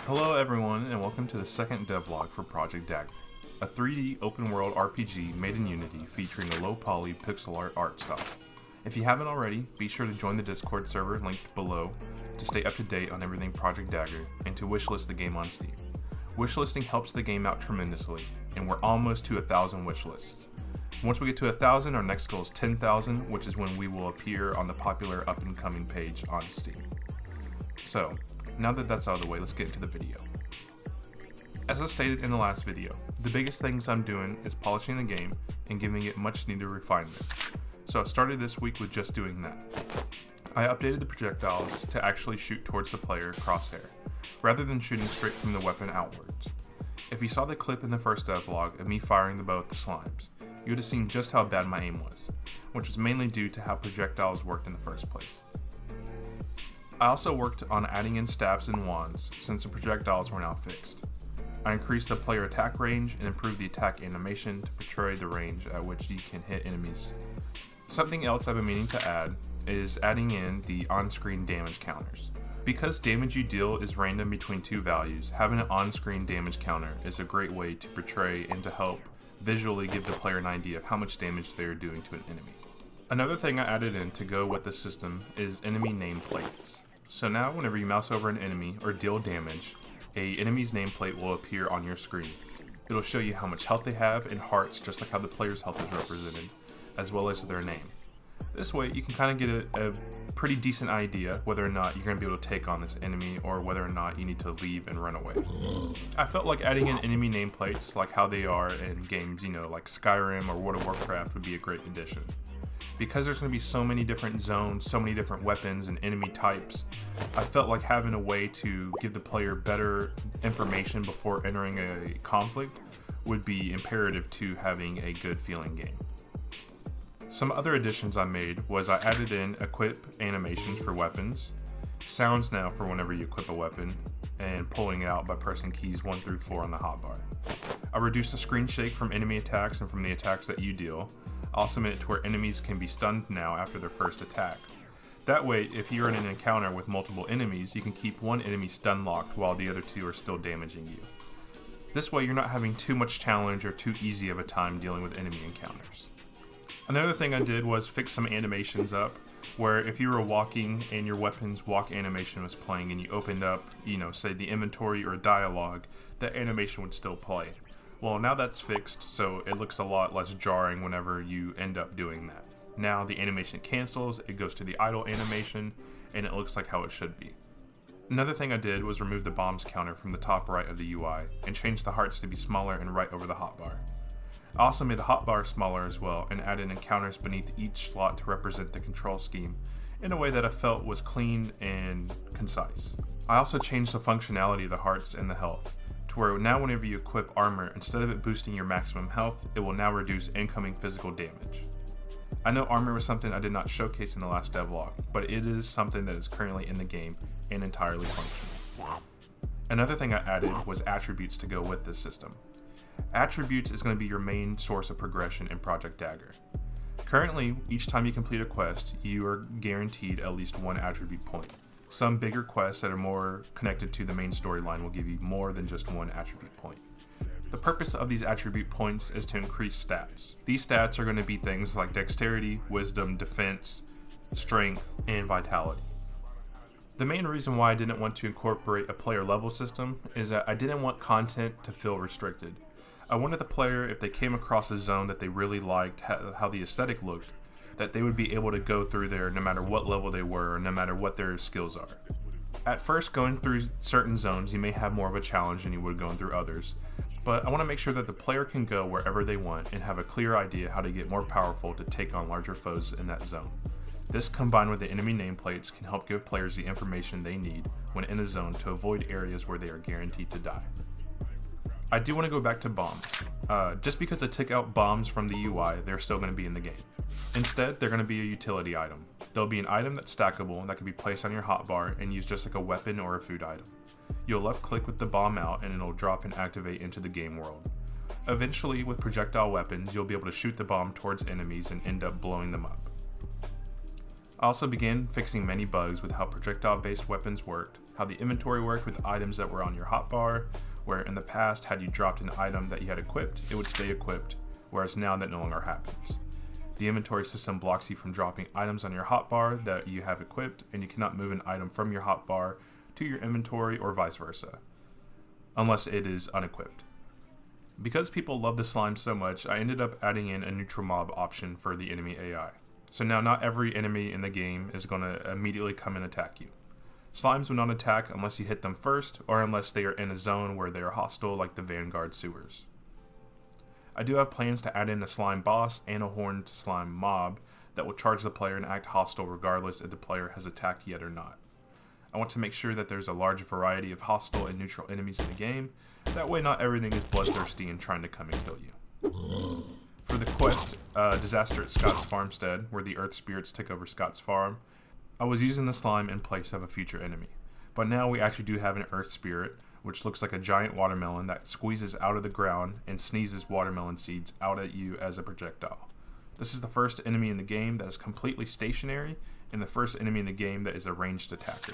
Hello everyone, and welcome to the second devlog for Project Dagger, a 3D open-world RPG made in Unity featuring a low-poly pixel art style. If you haven't already, be sure to join the Discord server linked below to stay up to date on everything Project Dagger and to wishlist the game on Steam. Wishlisting helps the game out tremendously, and we're almost to 1,000 wishlists. Once we get to 1,000, our next goal is 10,000, which is when we will appear on the popular up-and-coming page on Steam. So, now that that's out of the way, let's get into the video. As I stated in the last video, the biggest things I'm doing is polishing the game and giving it much needed refinement. So I started this week with just doing that. I updated the projectiles to actually shoot towards the player crosshair, rather than shooting straight from the weapon outwards. If you saw the clip in the first devlog of me firing the bow at the slimes, you would have seen just how bad my aim was, which was mainly due to how projectiles worked in the first place. I also worked on adding in staffs and wands since the projectiles were now fixed. I increased the player attack range and improved the attack animation to portray the range at which you can hit enemies. Something else I've been meaning to add is adding in the on-screen damage counters. Because damage you deal is random between two values, having an on-screen damage counter is a great way to portray and to help visually give the player an idea of how much damage they are doing to an enemy. Another thing I added in to go with the system is enemy nameplates. So now whenever you mouse over an enemy or deal damage, an enemy's nameplate will appear on your screen. It'll show you how much health they have in hearts, just like how the player's health is represented, as well as their name. This way you can kind of get a pretty decent idea whether or not you're going to be able to take on this enemy or whether or not you need to leave and run away. I felt like adding in enemy nameplates like how they are in games, like Skyrim or World of Warcraft would be a great addition. Because there's going to be so many different zones, so many different weapons and enemy types, I felt like having a way to give the player better information before entering a conflict would be imperative to having a good feeling game. Some other additions I made was I added in equip animations for weapons, sounds now for whenever you equip a weapon, and pulling it out by pressing keys 1 through 4 on the hotbar. I reduced the screen shake from enemy attacks and from the attacks that you deal. I also made it to where enemies can be stunned now after their first attack. That way, if you're in an encounter with multiple enemies, you can keep one enemy stun locked while the other two are still damaging you. This way you're not having too much challenge or too easy of a time dealing with enemy encounters. Another thing I did was fix some animations up, where if you were walking and your weapon's walk animation was playing and you opened up, say the inventory or dialogue, that animation would still play. Well, now that's fixed, so it looks a lot less jarring whenever you end up doing that. Now the animation cancels, it goes to the idle animation, and it looks like how it should be. Another thing I did was remove the bombs counter from the top right of the UI, and change the hearts to be smaller and right over the hotbar. I also made the hotbar smaller as well, and added encounters beneath each slot to represent the control scheme in a way that I felt was clean and concise. I also changed the functionality of the hearts and the health, where now whenever you equip armor, instead of it boosting your maximum health, it will now reduce incoming physical damage. I know armor was something I did not showcase in the last devlog, but it is something that is currently in the game and entirely functional. Another thing I added was attributes to go with this system. Attributes is going to be your main source of progression in Project Dagger. Currently, each time you complete a quest, you are guaranteed at least one attribute point. Some bigger quests that are more connected to the main storyline will give you more than just one attribute point. The purpose of these attribute points is to increase stats. These stats are going to be things like dexterity, wisdom, defense, strength, and vitality. The main reason why I didn't want to incorporate a player level system is that I didn't want content to feel restricted. I wanted the player, if they came across a zone that they really liked, how the aesthetic looked, that they would be able to go through there no matter what level they were or no matter what their skills are. At first, going through certain zones, you may have more of a challenge than you would going through others, but I want to make sure that the player can go wherever they want and have a clear idea how to get more powerful to take on larger foes in that zone. This, combined with the enemy nameplates, can help give players the information they need when in a zone to avoid areas where they are guaranteed to die. I do want to go back to bombs. Just because I took out bombs from the UI, they're still going to be in the game. Instead, they're going to be a utility item. They'll be an item that's stackable that can be placed on your hotbar and used just like a weapon or a food item. You'll left click with the bomb out and it'll drop and activate into the game world. Eventually, with projectile weapons, you'll be able to shoot the bomb towards enemies and end up blowing them up. I also began fixing many bugs with how projectile-based weapons worked, how the inventory worked with items that were on your hotbar, where in the past, had you dropped an item that you had equipped, it would stay equipped, whereas now that no longer happens. The inventory system blocks you from dropping items on your hotbar that you have equipped, and you cannot move an item from your hotbar to your inventory or vice versa, unless it is unequipped. Because people love the slime so much, I ended up adding in a neutral mob option for the enemy AI. So now not every enemy in the game is going to immediately come and attack you. Slimes will not attack unless you hit them first, or unless they are in a zone where they are hostile like the Vanguard sewers. I do have plans to add in a slime boss and a horned slime mob that will charge the player and act hostile regardless if the player has attacked yet or not. I want to make sure that there's a large variety of hostile and neutral enemies in the game, that way not everything is bloodthirsty and trying to come and kill you. For the quest, Disaster at Scott's Farmstead, where the Earth Spirits take over Scott's farm, I was using the slime in place of a future enemy. But now we actually do have an Earth Spirit, which looks like a giant watermelon that squeezes out of the ground and sneezes watermelon seeds out at you as a projectile. This is the first enemy in the game that is completely stationary, and the first enemy in the game that is a ranged attacker.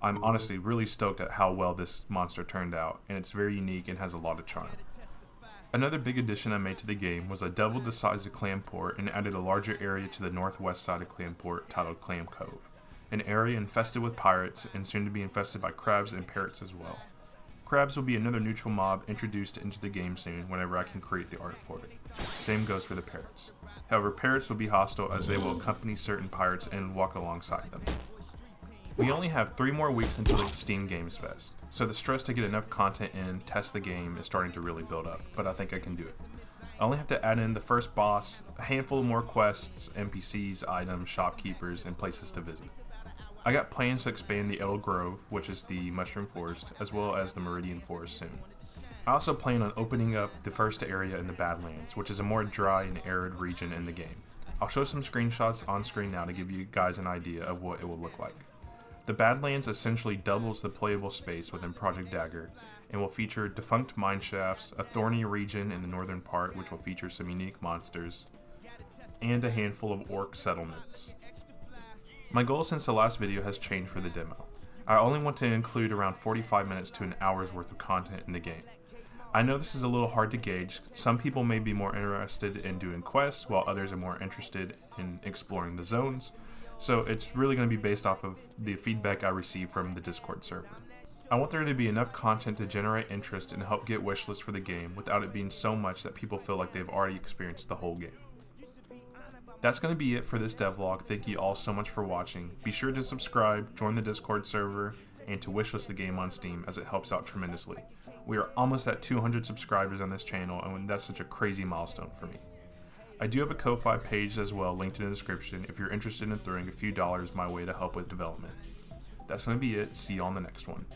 I'm honestly really stoked at how well this monster turned out, and it's very unique and has a lot of charm. Another big addition I made to the game was I doubled the size of Clamport and added a larger area to the northwest side of Clamport titled Clam Cove, an area infested with pirates and soon to be infested by crabs and parrots as well. Crabs will be another neutral mob introduced into the game soon whenever I can create the art for it. Same goes for the parrots. However, parrots will be hostile as they will accompany certain pirates and walk alongside them. We only have 3 more weeks until the Steam Games Fest, so the stress to get enough content in, test the game, is starting to really build up, but I think I can do it. I only have to add in the first boss, a handful of more quests, NPCs, items, shopkeepers, and places to visit. I got plans to expand the Edel Grove, which is the Mushroom Forest, as well as the Myridian Forest soon. I also plan on opening up the first area in the Badlands, which is a more dry and arid region in the game. I'll show some screenshots on screen now to give you guys an idea of what it will look like. The Badlands essentially doubles the playable space within Project Dagger, and will feature defunct mineshafts, a thorny region in the northern part which will feature some unique monsters, and a handful of orc settlements. My goal since the last video has changed for the demo. I only want to include around 45 minutes to an hour's worth of content in the game. I know this is a little hard to gauge. Some people may be more interested in doing quests, while others are more interested in exploring the zones. So it's really going to be based off of the feedback I receive from the Discord server. I want there to be enough content to generate interest and help get wishlists for the game without it being so much that people feel like they've already experienced the whole game. That's going to be it for this devlog. Thank you all so much for watching. Be sure to subscribe, join the Discord server, and to wishlist the game on Steam as it helps out tremendously. We are almost at 200 subscribers on this channel, and that's such a crazy milestone for me. I do have a Ko-Fi page as well, linked in the description, if you're interested in throwing a few dollars my way to help with development. That's going to be it. See you on the next one.